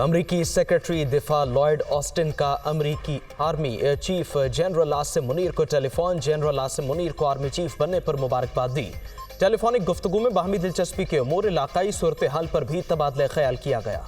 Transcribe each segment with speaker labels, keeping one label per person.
Speaker 1: अमरीकी सेक्रेटरी दिफा Lloyd Austin का अमरीकी army chief general Asim Munir को टेलीफोन। जनरल आसिम मुनीर को आर्मी चीफ बनने पर मुबारकबाद दी। टेलीफोनिक गुफ्तगू में बाहमी दिलचस्पी के उमूर, इलाकाई सूरत हाल पर भी तबादला ख्याल किया गया।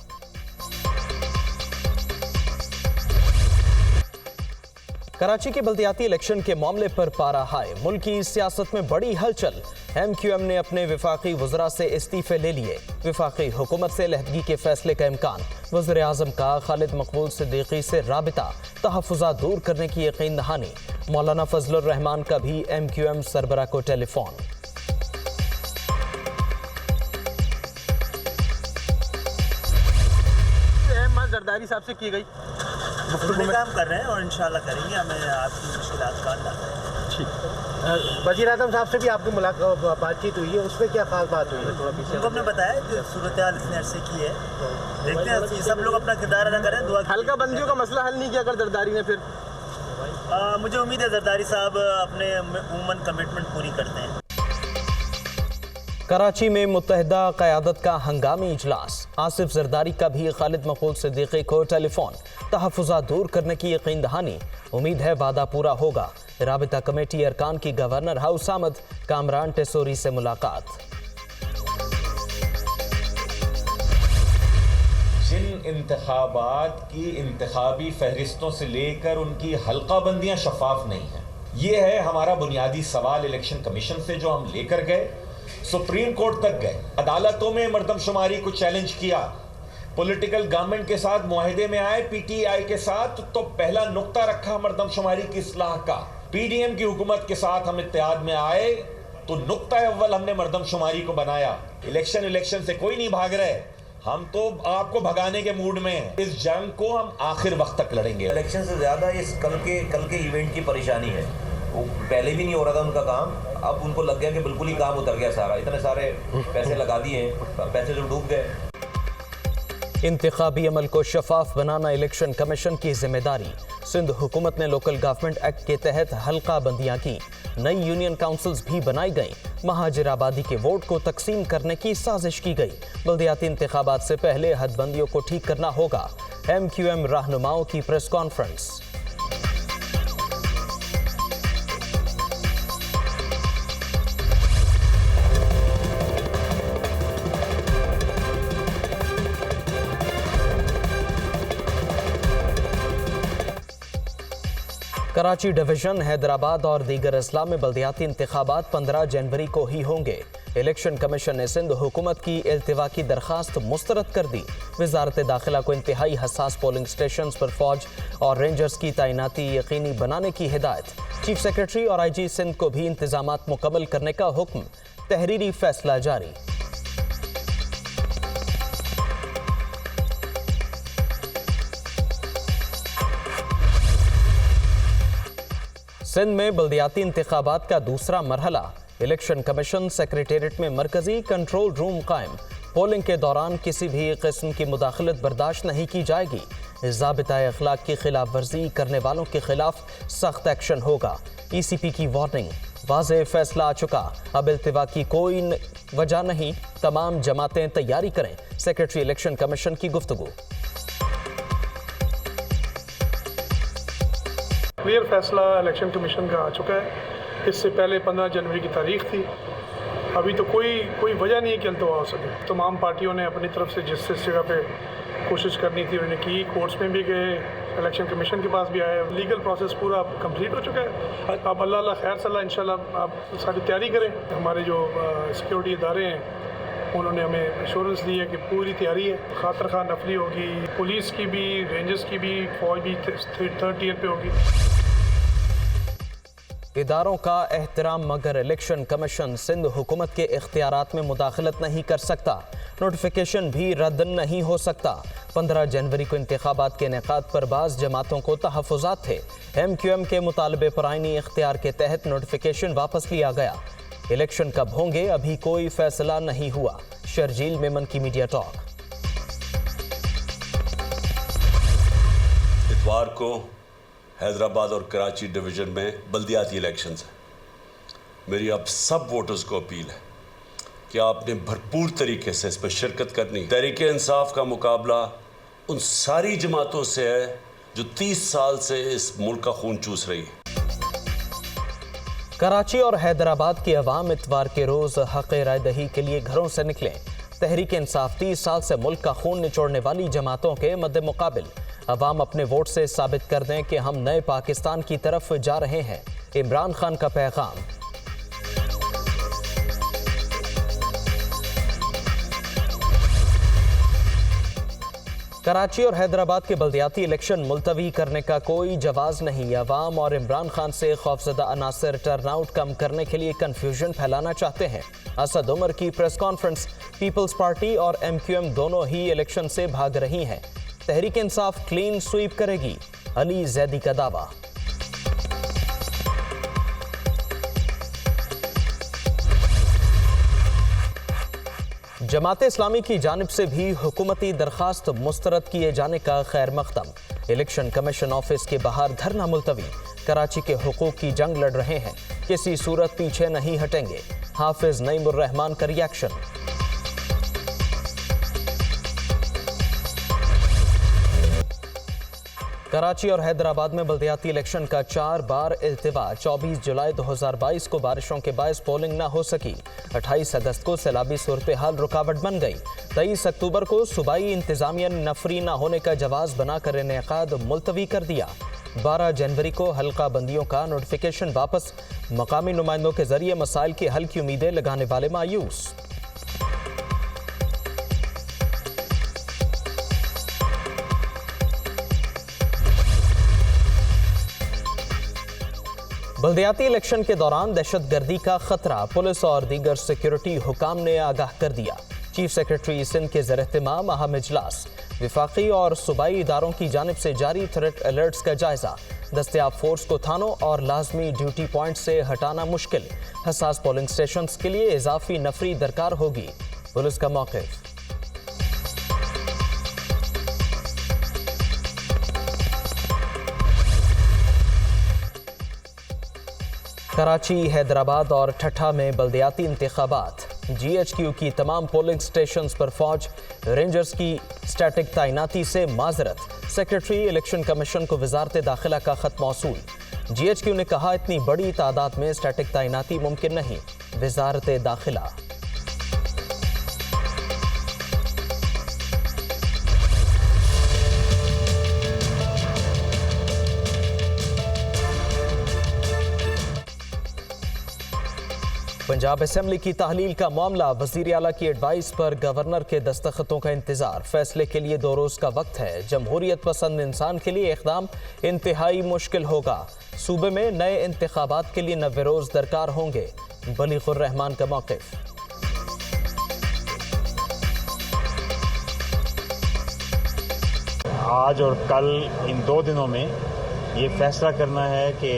Speaker 1: कराची के बल्दियाती इलेक्शन के मामले पर पारा हाई, मुल्की सियासत में बड़ी हलचल। MQM ने अपने विफाकी वज़रा से इस्तीफे ले लिए। विफाकी हुकूमत से अलहदगी के फैसले का इम्कान। वज़ीर आज़म का खालिद मकबूल सिद्दीकी से राबिता, तहफ़्फ़ुज़ात दूर करने की यकीन दहानी। मौलाना फजलुर रहमान का भी MQM सरबरा को टेलीफोन।
Speaker 2: जरदारी साहब से की गई
Speaker 3: काम कर रहे हैं और इंशाल्लाह करेंगे, हमें आपकी मुश्किलात का हल है।
Speaker 2: ठीक। वज़ीर आज़म साहब से भी आपकी बातचीत हुई है, उसमें क्या खास बात हुई है? थोड़ा पीछे
Speaker 3: उनको हमने बताया जो सूरत हाल इसने अर्से की है, तो देखते हैं सब लोग अपना किरदार अदा करें। दुआ
Speaker 2: हल्का बंदियों का मसला हल नहीं किया अगर जरदारी ने, फिर
Speaker 3: मुझे उम्मीद है जरदारी साहब अपने उमन कमिटमेंट पूरी करते हैं।
Speaker 1: कराची में मुत्तहिदा क़यादत का हंगामी इजलास। आसिफ जरदारी का भी खालिद मकबूल सिद्दीकी को टेलीफोन। तहफ़्फ़ुज़ात दूर करने की यकीन दहानी। उम्मीद है वादा पूरा होगा। राबिता कमेटी अरकान की गवर्नर हाउस आमद। कामरान टेसोरी से मुलाकात।
Speaker 4: जिन इंतखाबात की इंतखाबी फहरिस्तों से लेकर उनकी हल्का बंदियाँ शफाफ नहीं हैं, ये है हमारा बुनियादी सवाल। इलेक्शन कमीशन से जो हम लेकर गए, सुप्रीम कोर्ट तक गए, अदालतों में मर्दमशुमारी को चैलेंज किया, पॉलिटिकल गवर्नमेंट के साथ मुआहदे में आए, PTI के साथ तो पहला नुक्ता रखा मर्दमशुमारी की इस्लाह का। PDM की हुकूमत के साथ हम इत्तेहाद में आए तो नुक्ता अव्वल हमने मर्दमशुमारी को बनाया। इलेक्शन से कोई नहीं भाग रहे, हम तो आपको भगाने के मूड में हैं। इस जंग को हम आखिर वक्त तक लड़ेंगे।
Speaker 5: इलेक्शन से ज्यादा इस कल के इवेंट की परेशानी है। वो पहले भी नहीं हो रहा था उनका काम, अब उनको लग गया कि बिल्कुल ही काम उतर गया सारा। इतने सारे पैसे लगा दिए, पैसे जो डूब गए।
Speaker 1: इंतखाबी अमल को शफाफ बनाना इलेक्शन कमीशन की जिम्मेदारी। सिंध हुकूमत ने लोकल गवर्नमेंट एक्ट के तहत हल्का बंदियां की। नई यूनियन काउंसिल्स भी बनाई गईं। महाजिर आबादी के वोट को तकसीम करने की साजिश की गई। बल्दियाती इंतखाबात से पहले हदबंदियों को ठीक करना होगा। MQM रहनुमाओं की press conference. Karachi division, Hyderabad और दीगर अजला में बल्दियाती इंतखाबात 15 जनवरी को ही होंगे। इलेक्शन कमीशन ने सिंध हुकूमत की इल्तिवा की दरखास्त मुस्तरद कर दी। वजारत दाखिला को इंतहाई हसास पोलिंग स्टेशन पर फौज और रेंजर्स की तैनाती यकीनी बनाने की हिदायत। चीफ सेक्रेटरी और IG सिंध को भी इंतजामात मुकम्मल करने का हुक्म। तहरीरी फैसला जारी। सिंध में बल्दियाती इंतखाबात का दूसरा मरहला। इलेक्शन कमीशन सेक्रेटेरिएट में मरकजी कंट्रोल रूम कायम। पोलिंग के दौरान किसी भी किस्म की मुदाखलत बर्दाश्त नहीं की जाएगी। ज़ाबिता अखलाक की खिलाफ वर्जी करने वालों के खिलाफ सख्त एक्शन होगा। ECP की वार्निंग। वाज़ेह फैसला आ चुका, अब इल्तिवा की कोई वजह नहीं, तमाम जमातें तैयारी करें। सेक्रेटरी इलेक्शन कमीशन की गुफ्तगू।
Speaker 6: क्लियर फैसला इलेक्शन कमीशन का आ चुका है। इससे पहले 15 जनवरी की तारीख थी। अभी तो कोई वजह नहीं है कि अल्तवा हो सके। तमाम पार्टियों ने अपनी तरफ से जिस जगह पे कोशिश करनी थी उन्होंने की। कोर्ट्स में भी गए, इलेक्शन कमीशन के पास भी आए। लीगल प्रोसेस पूरा कंप्लीट हो चुका है। अब अल्लाह खैर सल्ला इंशाल्लाह आप सारी तैयारी करें। हमारे जो सिक्योरिटी इदारे हैं उन्होंने हमें एश्योरेंस दी है कि पूरी तैयारी है। खातर खा नफरी होगी, पुलिस की भी, रेंजर्स की भी, फौज भी 3rd टियर पे होगी।
Speaker 1: इदारों का एहतराम, मगर इलेक्शन कमीशन सिंध हुकूमत के इख्तियारात में मुदाखलत नहीं कर सकता। नोटिफिकेशन भी रद्द नहीं हो सकता। 15 जनवरी को इंतखाबात के इनेकाद पर बाज़ जमातों को तहफ़्फ़ुज़ात थे। MQM के मुतालबे पर आईनी इख्तियार के तहत नोटिफिकेशन वापस लिया गया। इलेक्शन कब होंगे अभी कोई फैसला नहीं हुआ। शर्जील मेमन की मीडिया टॉक।
Speaker 7: इतवार को हैदराबाद और कराची डिवीज़न में बल्दियाती इलेक्शंस हैं। मेरी अब सब वोटर्स को अपील है कि आपने भरपूर तरीके से इसमें शिरकत करनी। तहरीक इंसाफ का मुकाबला उन सारी जमातों से है जो 30 साल से इस मुल्क का खून चूस रही है।
Speaker 1: कराची और हैदराबाद की अवाम इतवार के रोज हक़ राय दही के लिए घरों से निकले। तहरीक इंसाफ 30 साल से मुल्क का खून निचोड़ने वाली जमातों के मद्दे मुकाबिल अवाम अपने वोट से साबित कर दें कि हम नए पाकिस्तान की तरफ जा रहे हैं। इमरान खान का पैगाम। कराची और हैदराबाद के बल्दियाती इलेक्शन मुलतवी करने का कोई जवाज नहीं। अवाम और इमरान खान से खौफजदा अनासर टर्नआउट कम करने के लिए कन्फ्यूजन फैलाना चाहते हैं। असद उमर की प्रेस कॉन्फ्रेंस। पीपल्स पार्टी और MQM दोनों ही इलेक्शन से भाग रही हैं। तहरीक इंसाफ क्लीन स्वीप करेगी, अली जैदी का दावा। जमात इस्लामी की जानिब से भी हुकूमती दरखास्त मुस्तरद किए जाने का खैर मकदम। इलेक्शन कमीशन ऑफिस के बाहर धरना मुलतवी। कराची के हुकूक की जंग लड़ रहे हैं, किसी सूरत पीछे नहीं हटेंगे। हाफिज नईमुर रहमान का रिएक्शन। कराची और हैदराबाद में बल्दियाती इलेक्शन का 4 बार इल्तिवा। 24 जुलाई 2022 को बारिशों के बायस पोलिंग न हो सकी। 28 अगस्त को सैलाबी सूरत हाल रुकावट बन गई। 23 अक्टूबर को सूबाई इंतजामिया ने नफरी न होने का जवाज बनाकर इनेकाद मुलतवी कर दिया। 12 जनवरी को हल्का बंदियों का नोटिफिकेशन वापस। मकामी नुमाइंदों के जरिए मसाइल के हल की उम्मीदें लगाने वाले मायूस। बल्दियाती इलेक्शन के दौरान दहशतगर्दी का खतरा। पुलिस और दीगर सिक्योरिटी हुकाम ने आगाह कर दिया। चीफ सेक्रेटरी सिंध के ज़ेर-ए-इत्तिमाम अहम इजलास। विफाकी और सूबाई इदारों की जानिब से जारी थ्रेट अलर्ट्स का जायजा। दस्तयाब फोर्स को थानों और लाजमी ड्यूटी पॉइंट से हटाना मुश्किल। हसास पोलिंग स्टेशन के लिए इजाफी नफरी दरकार होगी। पुलिस का मौक़िफ़। कराची, हैदराबाद और ठट्ठा में बल्दियाती इंतखाबात। GHQ की तमाम पोलिंग स्टेशंस पर फौज, रेंजर्स की स्टैटिक तैनाती से माजरत। सेक्रेटरी इलेक्शन कमीशन को वजारत दाखिला का खत मौसूल। GHQ ने कहा इतनी बड़ी तादाद में स्टैटिक तैनाती मुमकिन नहीं। वजारत दाखिला। पंजाब असेंबली की तहलील का मामला। वज़ीर आला की एडवाइस पर गवर्नर के दस्तखतों का इंतजार। फैसले के लिए 2 रोज़ का वक्त है। जमहूरियत पसंद इंसान के लिए इक़दाम इंतहाई मुश्किल होगा। सूबे में नए इंतखाबात के लिए 90 रोज़ दरकार होंगे। बलीगुर रहमान का मौक़िफ़।
Speaker 8: आज और कल इन 2 दिनों में ये फैसला करना है कि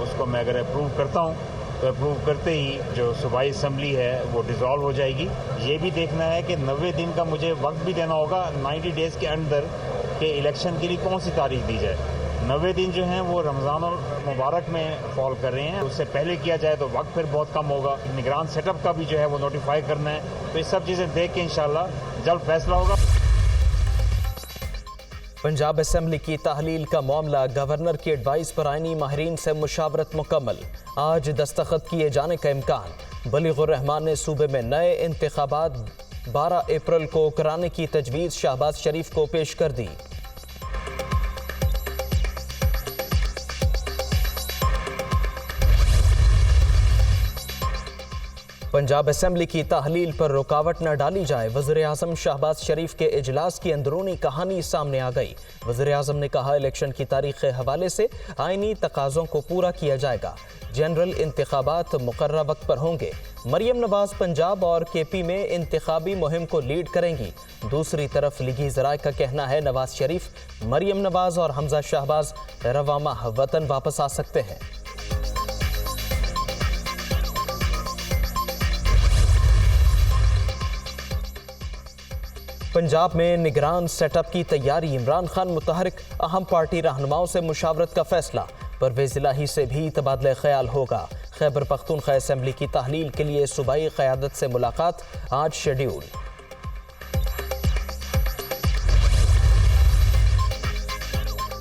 Speaker 8: उसको मैं अगर अप्रूव करता हूँ तो अप्रूव करते ही जो सूबाई असम्बली है वो डिज़ोल्व हो जाएगी। ये भी देखना है कि 90 दिन का मुझे वक्त भी देना होगा 90 डेज़ के अंदर कि इलेक्शन के लिए कौन सी तारीख दी जाए। 90 दिन जो हैं वो रमज़ान और मुबारक में फॉल कर रहे हैं। उससे पहले किया जाए तो वक्त फिर बहुत कम होगा। निगरान सेटअप का भी जो है वो नोटिफाई करना है। तो ये सब चीज़ें देख के इंशाल्लाह जल्द फैसला होगा।
Speaker 1: पंजाब असेंबली की तहलील का मामला। गवर्नर की एडवाइस पर आईनी माहिरीन से मुशावरत मुकम्मल। आज दस्तखत किए जाने का इम्कान। बलीगुर रहमान ने सूबे में नए इंतखाबात 12 अप्रैल को कराने की तजवीज़ शहबाज शरीफ को पेश कर दी। पंजाब असेंबली की तहलील पर रुकावट न डाली जाए। वज़ीर-ए-आज़म शहबाज शरीफ के इजलास की अंदरूनी कहानी सामने आ गई। वज़ीर-ए-आज़म ने कहा इलेक्शन की तारीख के हवाले से आईनी तकाज़ों को पूरा किया जाएगा। जनरल इंतखाबात मुकर्रर वक्त पर होंगे। मरियम नवाज पंजाब और KP में इंतखाबी मुहिम को लीड करेंगी। दूसरी तरफ लीगी ज़राए का कहना है नवाज शरीफ, मरियम नवाज और हमजा शहबाज रवा माह वतन वापस आ सकते हैं। पंजाब में निगरान सेटअप की तैयारी। इमरान खान मुतहरिक अहम पार्टी रहनुमाओं से मुशावरत का फैसला। परवेज़ इलाही से भी तबादला ख्याल होगा। खैबर पख्तूनख्वा असेंबली की तहलील के लिए सूबाई क़यादत से मुलाकात आज शेड्यूल।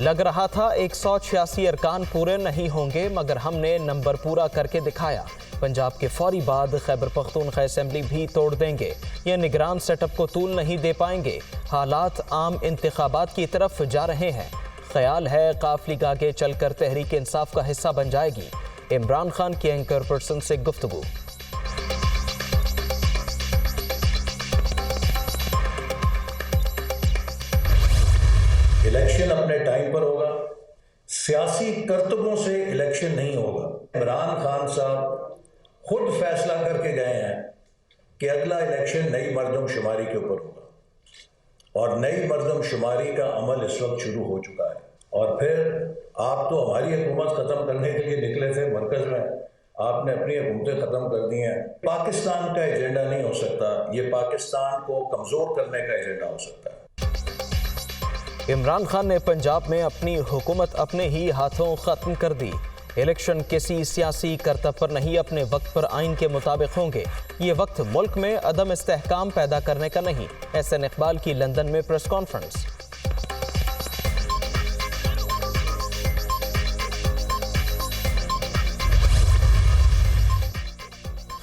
Speaker 1: लग रहा था 186 अरकान पूरे नहीं होंगे, मगर हमने नंबर पूरा करके दिखाया। पंजाब के फौरी बाद खैबर पख्तूनख्वा असेंबली भी तोड़ देंगे। ये निगरान सेटअप को तूल नहीं दे पाएंगे। हालात आम इंतखाबात की तरफ जा रहे हैं। ख्याल है काफिले आगे चलकर तहरीक इंसाफ का हिस्सा बन जाएगी। इमरान खान की एंकर पर्सन से गुफ्तगू।
Speaker 9: इलेक्शन अपने टाइम पर होगा, सियासी करतबों से इलेक्शन नहीं होगा। इमरान खान साहब खुद फैसला करके गए हैं कि अगला इलेक्शन नई मरदमशुमारी के ऊपर होगा, और नई मरदमशुमारी का अमल इस वक्त शुरू हो चुका है। और फिर आप तो हमारी हुकूमत ख़त्म करने के लिए निकले थे मरकज़ में, आपने अपनी हुकूमतें ख़त्म कर दी हैं। पाकिस्तान का एजेंडा नहीं हो सकता, ये पाकिस्तान को कमज़ोर करने का एजेंडा हो सकता है।
Speaker 1: इमरान खान ने पंजाब में अपनी हुकूमत अपने ही हाथों ख़त्म कर दी। इलेक्शन किसी सियासी करतब पर नहीं, अपने वक्त पर आइन के मुताबिक होंगे। ये वक्त मुल्क में अदम इस्तेहकाम पैदा करने का नहीं। एहसन इकबाल की लंदन में press conference.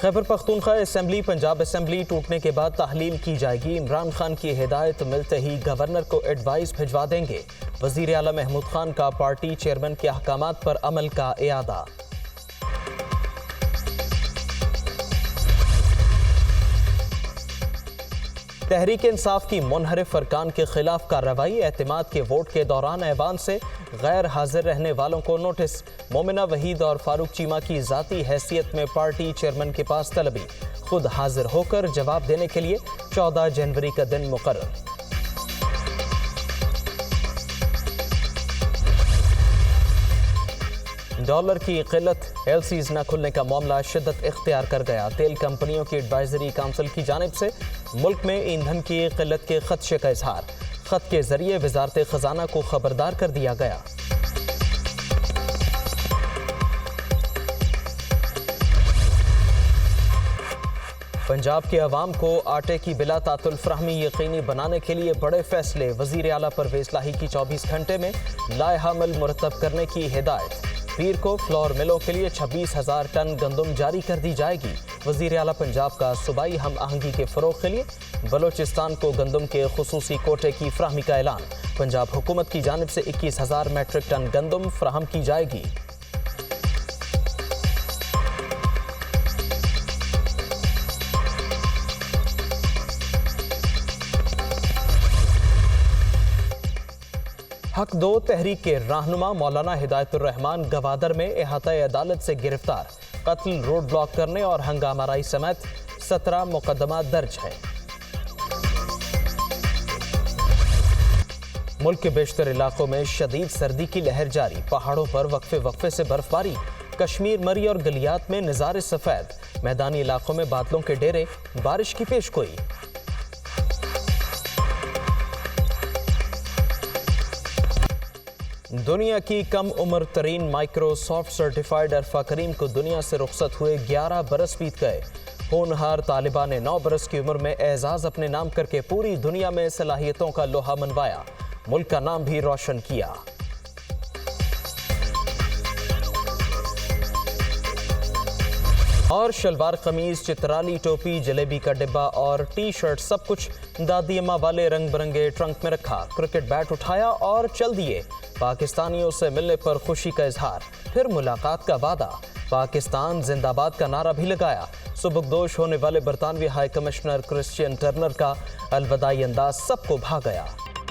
Speaker 1: Khyber Pakhtunkhwa assembly Punjab assembly टूटने के बाद तहलील की जाएगी। इमरान खान की हिदायत मिलते ही गवर्नर को एडवाइस भिजवा देंगे। वज़ीर आला महमूद खान का पार्टी चेयरमैन के अहकामात पर अमल का इयादा। तहरीक इंसाफ की मुनहरिफ अरकान के खिलाफ कार्रवाई। एतमाद के वोट के दौरान ऐवान से गैर हाजिर रहने वालों को नोटिस। मोमिना वहीद और फारूक चीमा की ज़ाती हैसियत में पार्टी चेयरमैन के पास तलबी। खुद हाजिर होकर जवाब देने के लिए 14 जनवरी का दिन मुकर्रर। डॉलर की किल्लत, एलसीज न खुलने का मामला शिद्दत इख्तियार कर गया। तेल कंपनियों की एडवाइजरी काउंसिल की जानिब से मुल्क में ईंधन की किल्लत के खदशे का इजहार। खत के जरिए वजारत खजाना को खबरदार कर दिया गया। पंजाब के अवाम को आटे की बिला तातुल फराहमी यकीनी बनाने के लिए बड़े फैसले। वज़ीर आला परवेज़ लाही की 24 घंटे में लाए-हामल मुरतब करने की हिदायत। पीर को फ्लोर मिलों के लिए 26,000 टन गंदम जारी कर दी जाएगी। वज़ीर आला पंजाब का सूबाई हम आहंगी के फ़रोग़ के लिए बलोचिस्तान को गंदम के खुसूसी कोटे की फराहमी का ऐलान। पंजाब हुकूमत की जानिब से 21,000 मैट्रिक टन गंदम फराहम की जाएगी। हक दो तहरीक के रहनुमा मौलाना हिदायतुर रहमान गवादर में इहाता अदालत से गिरफ्तार। कत्ल, रोड ब्लॉक करने और हंगामाराई समेत 17 मुकदमा दर्ज है। मुल्क के बेशतर इलाकों में शदीद सर्दी की लहर जारी। पहाड़ों पर वक्फे वक्फे से बर्फबारी। कश्मीर, मरी और गलियात में निज़ारे सफ़ेद। मैदानी इलाकों में बादलों के डेरे, बारिश की पेशगोई। दुनिया की कम उम्र तरीन माइक्रोसॉफ्ट सर्टिफाइड अरफा करीम को दुनिया से रुखसत हुए 11 बरस बीत गए। होनहार तालिबा ने 9 बरस की उम्र में एजाज अपने नाम करके पूरी दुनिया में सलाहियतों का लोहा मनवाया। मुल्क का नाम भी रोशन किया। और शलवार कमीज, चित्राली टोपी, जलेबी का डिब्बा और टी शर्ट सब कुछ दादी अम्मा वाले रंग बिरंगे ट्रंक में रखा। क्रिकेट बैट उठाया और चल दिए। पाकिस्तानियों से मिलने पर खुशी का इजहार, फिर मुलाकात का वादा। पाकिस्तान जिंदाबाद का नारा भी लगाया। सुबकदोश होने वाले बरतानवी हाई कमिश्नर क्रिश्चियन टर्नर का अलविदाई अंदाज सबको भा गया।